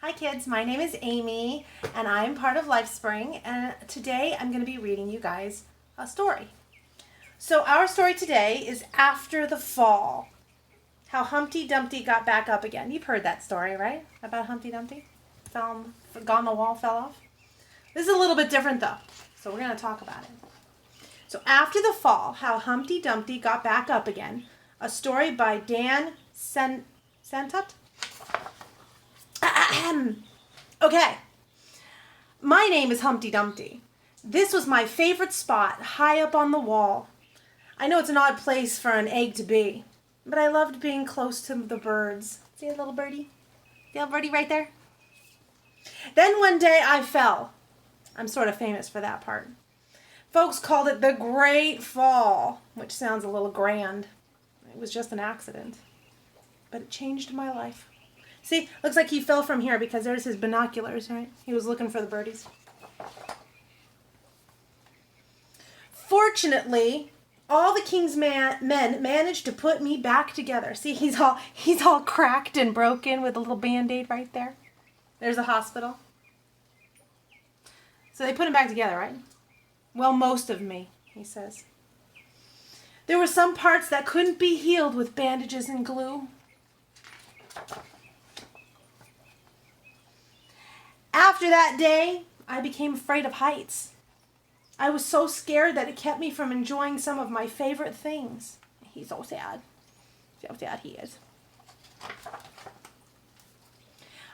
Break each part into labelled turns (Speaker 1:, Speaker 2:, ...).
Speaker 1: Hi kids, my name is Amy and I'm part of LifeSpring, and today I'm going to be reading you guys a story. So our story today is After the Fall. How Humpty Dumpty got back up again. You've heard that story, right? About Humpty Dumpty? Got on the wall, fell off. This is a little bit different though, so we're going to talk about it. So After the Fall, How Humpty Dumpty Got Back Up Again. A story by Santat? Okay, my name is Humpty Dumpty. This was my favorite spot, high up on the wall. I know it's an odd place for an egg to be, but I loved being close to the birds. See a little birdie? See a little birdie right there? Then one day I fell. I'm sort of famous for that part. Folks called it the Great Fall, which sounds a little grand. It was just an accident, but it changed my life. See, looks like he fell from here because there's his binoculars, right? He was looking for the birdies. Fortunately, all the king's men managed to put me back together. See, he's all cracked and broken with a little Band-Aid right there. There's a hospital. So they put him back together, right? Well, most of me, he says. There were some parts that couldn't be healed with bandages and glue. After that day, I became afraid of heights. I was so scared that it kept me from enjoying some of my favorite things. He's so sad. See how sad he is.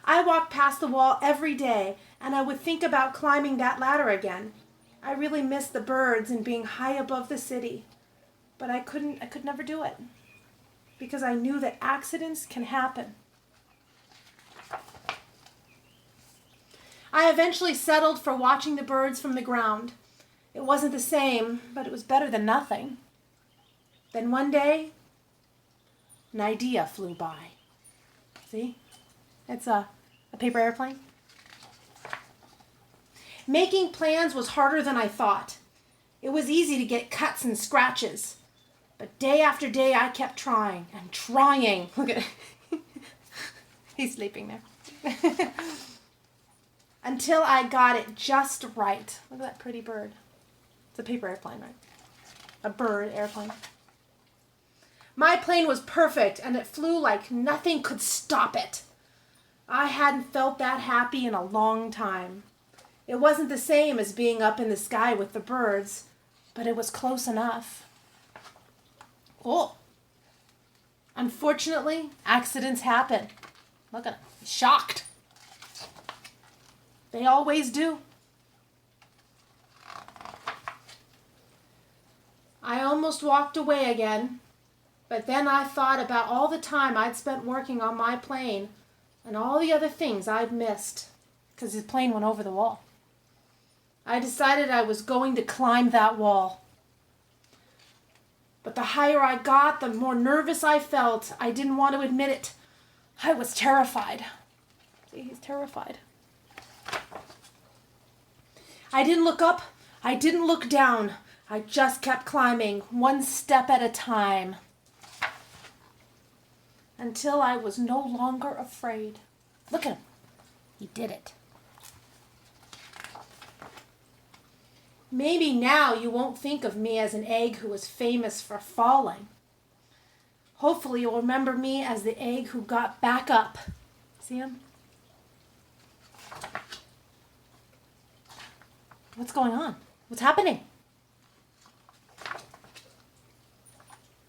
Speaker 1: I walked past the wall every day, and I would think about climbing that ladder again. I really missed the birds and being high above the city. But I could never do it, because I knew that accidents can happen. I eventually settled for watching the birds from the ground. It wasn't the same, but it was better than nothing. Then one day, an idea flew by. See? It's a paper airplane. Making plans was harder than I thought. It was easy to get cuts and scratches. But day after day, I kept trying and trying. Look at he's sleeping there. Until I got it just right. Look at that pretty bird. It's a paper airplane, right? A bird airplane. My plane was perfect, and it flew like nothing could stop it. I hadn't felt that happy in a long time. It wasn't the same as being up in the sky with the birds, but it was close enough. Oh. Unfortunately, accidents happen. Look at him. He's shocked. They always do. I almost walked away again, but then I thought about all the time I'd spent working on my plane and all the other things I'd missed because his plane went over the wall. I decided I was going to climb that wall. But the higher I got, the more nervous I felt. I didn't want to admit it. I was terrified. See, he's terrified. I didn't look up. I didn't look down. I just kept climbing, one step at a time, until I was no longer afraid. Look at him. He did it. Maybe now you won't think of me as an egg who was famous for falling. Hopefully you'll remember me as the egg who got back up. See him? What's going on? What's happening?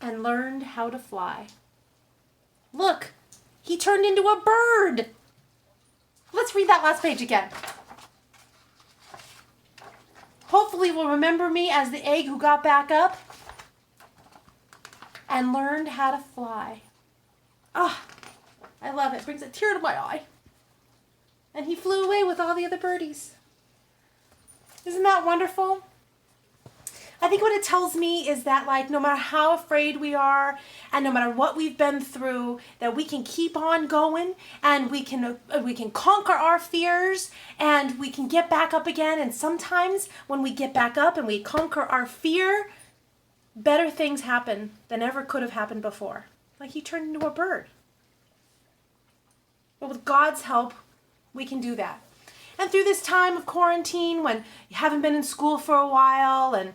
Speaker 1: And learned how to fly. Look, he turned into a bird. Let's read that last page again. Hopefully will remember me as the egg who got back up and learned how to fly. Ah, I love it. Brings a tear to my eye. And he flew away with all the other birdies. Isn't that wonderful? I think what it tells me is that, like, no matter how afraid we are and no matter what we've been through, that we can keep on going and we can conquer our fears and we can get back up again. And sometimes when we get back up and we conquer our fear, better things happen than ever could have happened before. Like he turned into a bird. But with God's help, We can do that. And through this time of quarantine, when you haven't been in school for a while and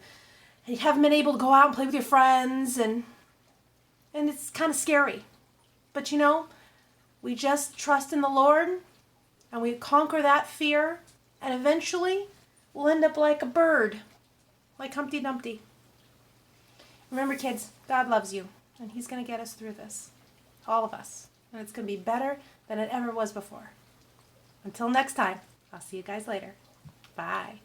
Speaker 1: you haven't been able to go out and play with your friends, and it's kind of scary. But you know, we just trust in the Lord and we conquer that fear, and eventually we'll end up like a bird, like Humpty Dumpty. Remember, kids, God loves you, and He's going to get us through this. All of us. And it's going to be better than it ever was before. Until next time, I'll see you guys later. Bye.